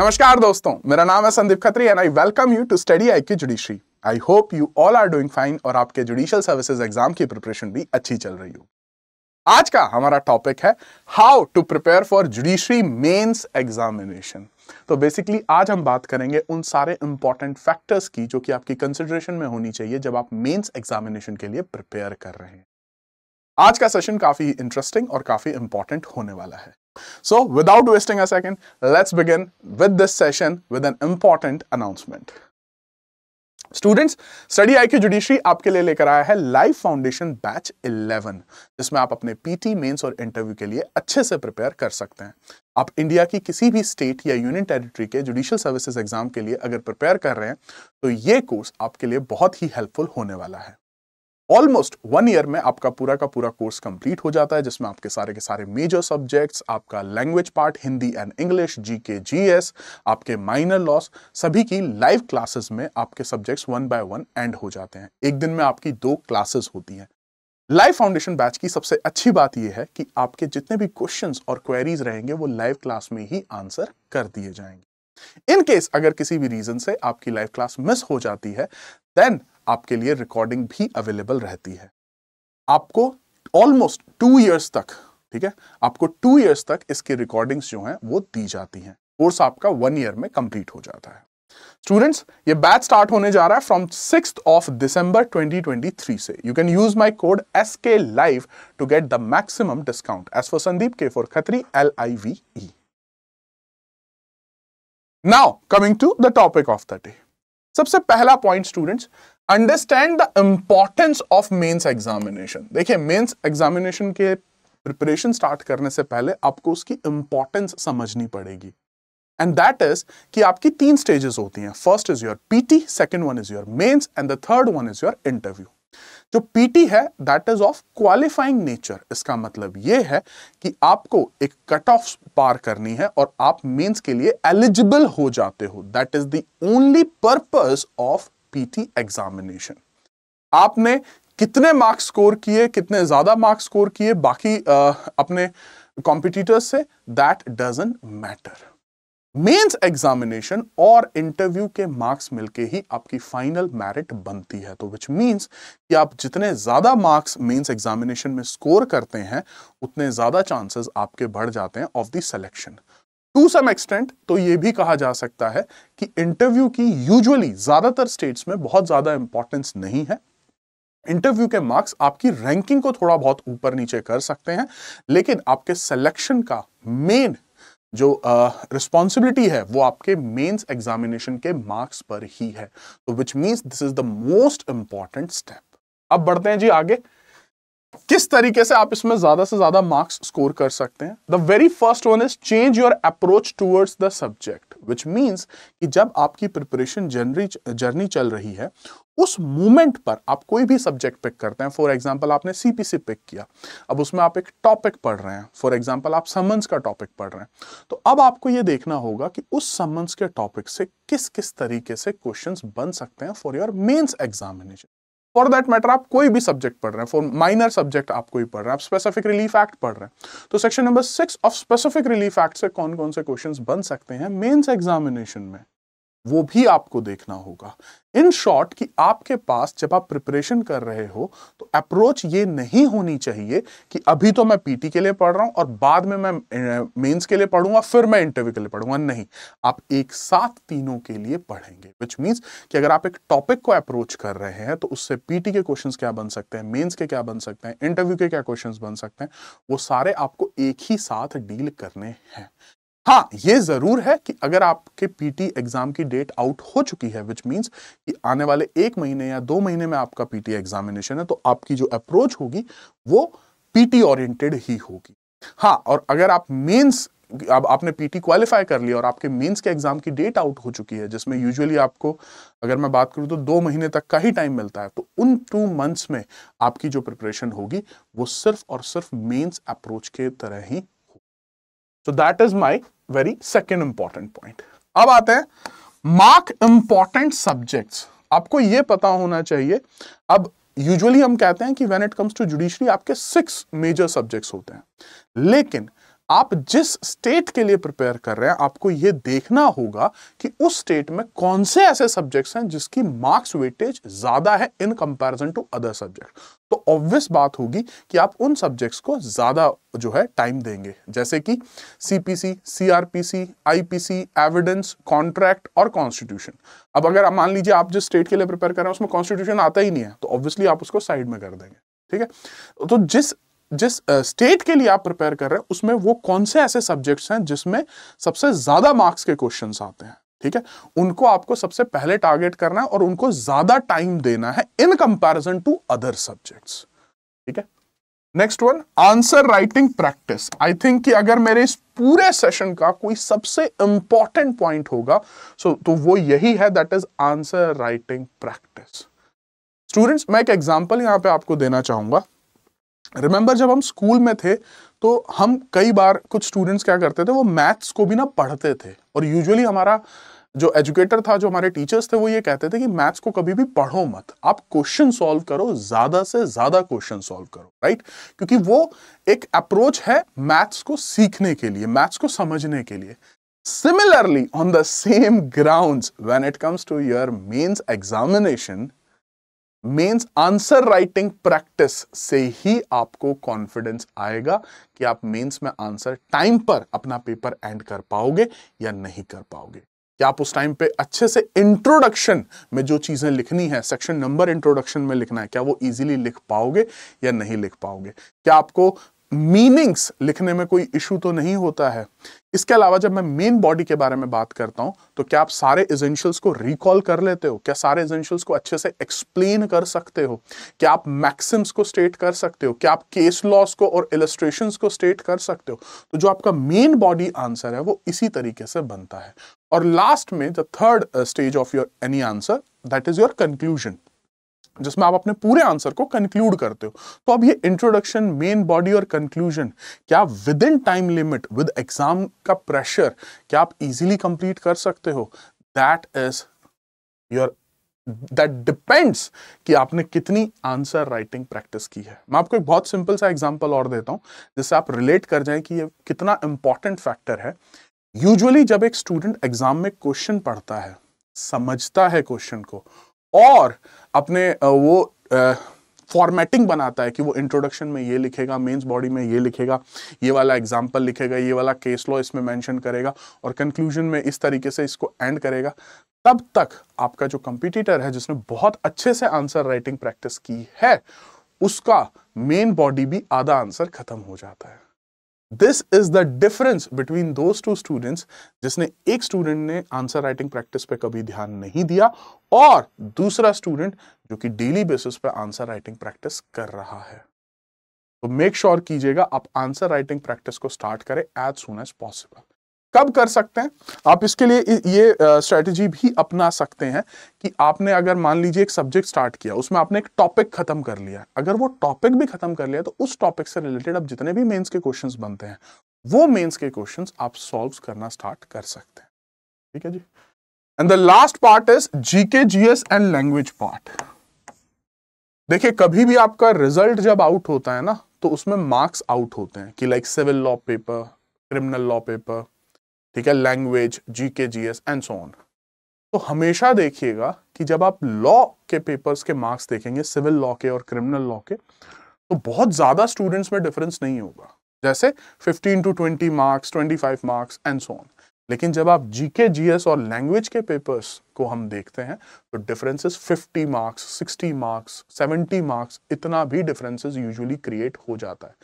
नमस्कार दोस्तों, मेरा नाम है Sandeep Khatri and I welcome you to study IQ judiciary. I hope you all are doing fine और आपके जुडिशियल सर्विसेज एग्जाम की प्रिपरेशन भी अच्छी चल रही हो। आज का हमारा टॉपिक है how to prepare for judiciary mains examination. तो बेसिकली आज हम बात करेंगे उन सारे इंपॉर्टेंट फैक्टर्स की जो कि आपकी कंसिडरेशन में होनी चाहिए जब आप मेंस एग्जामिनेशन के लिए प्रिपेयर कर रहे हैं। आज का सेशन काफी इंटरेस्टिंग और काफी इंपॉर्टेंट होने वाला है। So, without wasting a second, let's begin with this session with an important announcement. Students, Study IQ Judiciary आपके लिए लेकर आया है लाइव फाउंडेशन बैच 11, जिसमें आप अपने पीटी, मेंस और इंटरव्यू के लिए अच्छे से प्रिपेयर कर सकते हैं। आप इंडिया की किसी भी स्टेट या यूनियन टेरिटरी के जुडिशियल सर्विसेज एग्जाम के लिए अगर प्रिपेयर कर रहे हैं तो ये कोर्स आपके लिए बहुत ही हेल्पफुल होने वाला है। ऑलमोस्ट 1 ईयर में आपका पूरा का पूरा कोर्स कंप्लीट हो जाता है, जिसमें आपके सारे के सारे मेजर सब्जेक्ट्स, आपका language part Hindi and English, GK, GS, आपके माइनर लॉस, सभी की लाइव क्लासेस में आपके सब्जेक्ट्स 1 बाय 1 एंड हो जाते हैं। एक दिन में आपकी 2 क्लासेस होती हैं। लाइव फाउंडेशन बैच की सबसे अच्छी बात यह है कि आपके जितने भी क्वेश्चंस और क्वेरीज रहेंगे वो लाइव क्लास में ही आंसर कर दिए जाएंगे। इन केस अगर किसी भी रीजन से आपकी लाइव क्लास मिस हो जाती है देन आपके लिए रिकॉर्डिंग भी अवेलेबल रहती है। आपको ऑलमोस्ट 2 इयर्स तक, ठीक है, आपको 2 इयर्स तक इसकी रिकॉर्डिंग्स जो हैं वो दी जाती हैं। कोर्स आपका 1 ईयर में कंप्लीट हो जाता है। स्टूडेंट्स, ये बैच स्टार्ट होने जा रहा है फ्रॉम 6th of December 2023 से। You can use my code SK Live to get the maximum discount. As for Sandeep, K for Khatri, LIVE। Now coming to the topic of the day. सबसे पहला point students, understand the importance of mains examination. देखिए, mains examination के preparation start करने से पहले आपको उसकी importance समझनी पड़ेगी एंड दैट इज कि आपकी 3 स्टेजेस होती हैं। First is your PT, second one is your mains and the third one is your interview. जो पीटी है that is of qualifying nature. इसका मतलब यह है कि आपको एक कट ऑफ पार करनी है और आप मेंस के लिए एलिजिबल हो जाते हो। That is the only purpose of PT examination. आपने कितने मार्क्स स्कोर किए, कितने ज्यादा मार्क्स स्कोर किए बाकी अपने कॉम्पिटिटर्स से, that doesn't matter. Mains examination और इंटरव्यू के मार्क्स मिलके ही आपकी फाइनल मेरिट बनती है। तो विच मींस कि आप जितने ज्यादा मार्क्स मेंस एग्जामिनेशन में स्कोर करते हैं उतने ज्यादा चांसेस आपके बढ़ जाते हैं of the selection. To some extent तो ये भी कहा जा सकता है कि इंटरव्यू की यूजुअली ज्यादातर स्टेट्स में बहुत ज्यादा इंपॉर्टेंस नहीं है। इंटरव्यू के मार्क्स आपकी रैंकिंग को थोड़ा बहुत ऊपर नीचे कर सकते हैं, लेकिन आपके सिलेक्शन का मेन जो रिस्पॉन्सिबिलिटी है वो आपके मेंस एग्जामिनेशन के मार्क्स पर ही है। तो which means this is the most important step. अब बढ़ते हैं जी आगे, किस तरीके से आप इसमें ज्यादा से ज्यादा मार्क्स स्कोर कर सकते हैं। The very first one is change your approach towards the subject, which means कि जब आपकी प्रिपरेशन जर्नी चल रही है उस मोमेंट पर आप कोई भी सब्जेक्ट पिक करते हैं। फॉर एग्जांपल आपने सीपीसी पिक किया, अब उसमें आप एक टॉपिक पढ़ रहे हैं। फॉर एग्जांपल आप समन्स का टॉपिक पढ़ रहे हैं, तो अब आपको यह देखना होगा कि उस समन्स के टॉपिक से किस किस तरीके से क्वेश्चंस बन सकते हैं for your mains examination. For that matter आप कोई भी सब्जेक्ट पढ़ रहे हैं, फॉर माइनर सब्जेक्ट आप कोई पढ़ रहे हैं, आप स्पेसिफिक रिलीफ एक्ट पढ़ रहे हैं, तो section number 6 of specific relief act से कौन कौन से क्वेश्चंस बन सकते हैं मेंस एग्जामिनेशन में, वो भी आपको देखना होगा। इन शॉर्ट कि आपके पास जब आप प्रिपरेशन कर रहे हो तो अप्रोच ये नहीं होनी चाहिए कि अभी तो मैं पीटी के लिए पढ़ रहा हूं और बाद में मैं मेंस के लिए पढ़ूंगा फिर मैं इंटरव्यू के लिए पढ़ूंगा। नहीं, आप एक साथ तीनों के लिए पढ़ेंगे। विच मींस कि अगर आप एक टॉपिक को अप्रोच कर रहे हैं तो उससे पीटी के क्वेश्चंस क्या बन सकते हैं, मेंस के क्या बन सकते हैं, इंटरव्यू के क्या क्वेश्चंस बन सकते हैं, वो सारे आपको एक ही साथ डील करने हैं। हाँ, ये जरूर है कि अगर आपके पीटी एग्जाम की डेट आउट हो चुकी है, विच मींस कि आने वाले 1 महीने या 2 महीने में आपका पीटी एग्जामिनेशन है, तो आपकी जो अप्रोच होगी वो पीटी ओरिएंटेड ही होगी। हाँ, और अगर आप मेंस, अब आपने पीटी क्वालिफाई कर लिया और आपके मेंस के एग्जाम की डेट आउट हो चुकी है, जिसमें यूजुअली आपको, अगर मैं बात करूं तो 2 महीने तक का ही टाइम मिलता है, तो उन 2 मंथ्स में आपकी जो प्रिपरेशन होगी वो सिर्फ और सिर्फ मेंस अप्रोच के तरह ही। So that is my very second important point. अब आते हैं मार्क इंपॉर्टेंट सब्जेक्ट्स। आपको यह पता होना चाहिए, अब यूजुअली हम कहते हैं कि when it comes to judiciary आपके 6 मेजर सब्जेक्ट्स होते हैं, लेकिन आप जिस स्टेट के लिए प्रिपेयर कर रहे हैं आपको यह देखना होगा कि उस स्टेट में कौन से ऐसे सब्जेक्ट्स हैं जिसकी मार्क्स वेटेज ज्यादा है in comparison to other subject. तो ऑब्वियस बात होगी कि आप उन सब्जेक्ट्स को ज्यादा जो है टाइम देंगे, जैसे कि CPC, CrPC, IPC, evidence, contract और कॉन्स्टिट्यूशन। अब अगर आप मान लीजिए आप जिस स्टेट के लिए प्रिपेयर कर रहे हैं उसमें कॉन्स्टिट्यूशन आता ही नहीं है, तो ऑब्वियसली आप उसको साइड में कर देंगे। ठीक है, तो जिस स्टेट के लिए आप प्रिपेयर कर रहे हैं उसमें वो कौन से ऐसे सब्जेक्ट्स हैं जिसमें सबसे ज्यादा मार्क्स के क्वेश्चंस आते हैं, ठीक है, उनको आपको सबसे पहले टारगेट करना है और उनको ज्यादा टाइम देना है in comparison to other subjects. ठीक है, next one, answer writing practice. I think कि अगर मेरे इस पूरे सेशन का कोई सबसे इंपॉर्टेंट पॉइंट होगा तो वो यही है, that is answer writing practice. Students, मैं एक एग्जांपल यहां पे आपको देना चाहूंगा। रिमेंबर जब हम स्कूल में थे तो हम कई बार कुछ स्टूडेंट्स क्या करते थे, वो मैथ्स को भी ना पढ़ते थे, और यूजुअली हमारा जो एजुकेटर था, जो हमारे टीचर्स थे, वो ये कहते थे कि मैथ्स को कभी भी पढ़ो मत, आप क्वेश्चन सॉल्व करो, ज्यादा से ज्यादा क्वेश्चन सॉल्व करो, राइट? क्योंकि वो एक अप्रोच है मैथ्स को सीखने के लिए, मैथ्स को समझने के लिए। Similarly on the same grounds when it comes to your mains examination, mains answer writing practice से ही आपको कॉन्फिडेंस आएगा कि आप मेंस में आंसर टाइम पर अपना पेपर एंड कर पाओगे या नहीं कर पाओगे। क्या आप उस टाइम पे अच्छे से इंट्रोडक्शन में जो चीजें लिखनी है, सेक्शन नंबर इंट्रोडक्शन में लिखना है, क्या वो इजीली लिख पाओगे या नहीं लिख पाओगे? क्या आपको मीनिंग्स लिखने में कोई इशू तो नहीं होता है? इसके अलावा जब मैं मेन बॉडी के बारे में बात करता हूं तो क्या आप सारे एसेंशियल्स को रिकॉल कर लेते हो? क्या सारे एसेंशियल्स को अच्छे से एक्सप्लेन कर सकते हो? क्या आप मैक्सिम्स को स्टेट कर सकते हो? क्या आप केस लॉस को और इलस्ट्रेशंस को स्टेट कर सकते हो? तो जो आपका मेन बॉडी आंसर है वो इसी तरीके से बनता है। और लास्ट में the third stage of your any answer, that is your conclusion, जिसमें आप अपने पूरे आंसर को कंक्लूड करते हो। तो अब ये इंट्रोडक्शन, मेन बॉडी और कंक्लूजन, क्या with in time limit, with exam का प्रेशर, क्या आप इजीली कंप्लीट कर सकते हो? दैट डिपेंड्स कि आपने कितनी आंसर राइटिंग प्रैक्टिस की है। मैं आपको एक बहुत सिंपल सा एग्जांपल और देता हूं जिससे आप रिलेट कर जाएं कि ये कितना इंपॉर्टेंट फैक्टर है। यूजुअली जब एक स्टूडेंट एग्जाम में क्वेश्चन पढ़ता है, समझता है क्वेश्चन को और अपने वो फॉर्मेटिंग बनाता है कि वो इंट्रोडक्शन में ये लिखेगा, मेंस बॉडी में ये लिखेगा, ये वाला एग्जांपल लिखेगा, ये वाला केस लॉ इसमें मेंशन करेगा और कंक्लूजन में इस तरीके से इसको एंड करेगा, तब तक आपका जो कंपटीटर है जिसने बहुत अच्छे से आंसर राइटिंग प्रैक्टिस की है, उसका मेन बॉडी भी आधा आंसर खत्म हो जाता है। This is the difference between those two students, जिसने एक स्टूडेंट ने आंसर राइटिंग प्रैक्टिस पे कभी ध्यान नहीं दिया और दूसरा स्टूडेंट जो कि डेली बेसिस पे आंसर राइटिंग प्रैक्टिस कर रहा है। तो मेक श्योर कीजिएगा आप आंसर राइटिंग प्रैक्टिस को स्टार्ट करें एज सून एज पॉसिबल। कब कर सकते हैं आप? इसके लिए ये स्ट्रेटेजी भी अपना सकते हैं कि आपने अगर मान लीजिए एक सब्जेक्ट स्टार्ट किया, उसमें आपने एक टॉपिक खत्म कर लिया, अगर वो टॉपिक भी खत्म कर लिया तो उस टॉपिक से रिलेटेड अब जितने भी मेंस के क्वेश्चंस बनते हैं वो मेंस के क्वेश्चंस आप सॉल्व करना स्टार्ट कर सकते हैं। ठीक है जी। And the last part is GK, GS and language part. देखिए, कभी भी आपका रिजल्ट जब आउट होता है ना तो उसमें मार्क्स आउट होते हैं कि like civil law paper, criminal law paper, ठीक है, language, GK, GS and so on. तो हमेशा देखिएगा कि जब आप लॉ के पेपर्स के मार्क्स देखेंगे, सिविल लॉ के और क्रिमिनल लॉ के, तो बहुत ज्यादा स्टूडेंट्स में डिफरेंस नहीं होगा, जैसे 15 to 20 marks, 25 marks and so on. लेकिन जब आप जीके, जीएस और लैंग्वेज के पेपर्स को हम देखते हैं तो डिफरेंसेस 50 मार्क्स, 60 मार्क्स, 70 मार्क्स, इतना भी डिफरेंसेस यूजुअली क्रिएट हो जाता है,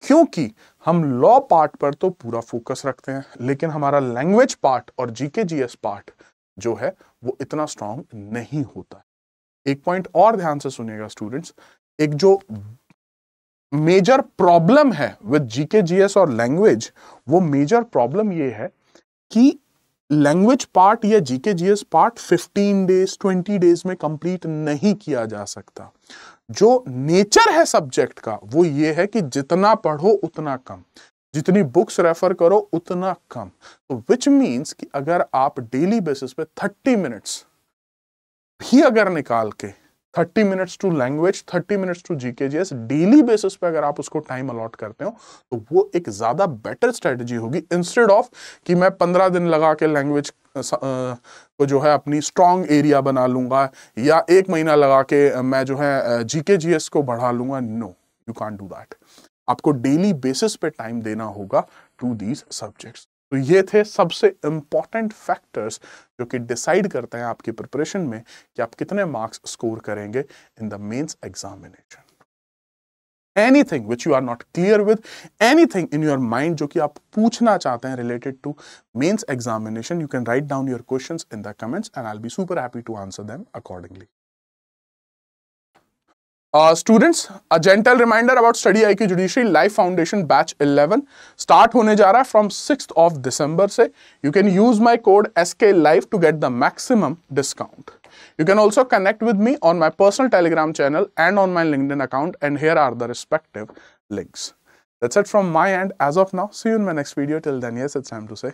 क्योंकि हम लॉ पार्ट पर तो पूरा फोकस रखते हैं लेकिन हमारा लैंग्वेज पार्ट और जीके, जीएस पार्ट जो है वो इतना स्ट्रांग नहीं होता। एक पॉइंट और ध्यान से सुनिएगा स्टूडेंट्स, एक जो मेजर प्रॉब्लम है विद जीके, जीएस और लैंग्वेज, वो मेजर प्रॉब्लम ये है कि लैंग्वेज पार्ट या GK, GS part 15 days, 20 days में कंप्लीट नहीं किया जा सकता। जो नेचर है सब्जेक्ट का वो ये है कि जितना पढ़ो उतना कम, जितनी बुक्स रेफर करो उतना कम। तो विच मीन्स कि अगर आप डेली बेसिस पे 30 मिनट्स भी अगर निकाल के 30 minutes to language, 30 minutes to GK GS, daily basis पे अगर आप उसको टाइम अलॉट करते हो तो वो एक ज्यादा बेटर स्ट्रेटजी होगी, इंस्टेड ऑफ कि मैं 15 दिन लगा के लैंग्वेज को जो है अपनी स्ट्रॉन्ग एरिया बना लूंगा, या 1 महीना लगा के मैं जो है जीकेजीएस को बढ़ा लूंगा। No, you can't do that. आपको डेली बेसिस पे टाइम देना होगा टू दीज सब्जेक्ट्स। तो ये थे सबसे इंपॉर्टेंट फैक्टर्स जो कि डिसाइड करते हैं आपकी प्रिपरेशन में कि आप कितने मार्क्स स्कोर करेंगे in the mains examination. Anything which you are not clear with, anything in your mind जो कि आप पूछना चाहते हैं related to mains examination, you can write down your questions in the comments and I will be super happy to answer them accordingly. Students, a gentle reminder about Study IQ Judiciary Life Foundation Batch 11 start होने जा रहा है from 6th of December से। You can use my code SKLIFE to get the maximum discount. You can also connect with me on my personal Telegram channel and on my LinkedIn account, and here are the respective links. That's it from my end as of now. See you in my next video. Till then, yes, it's time to say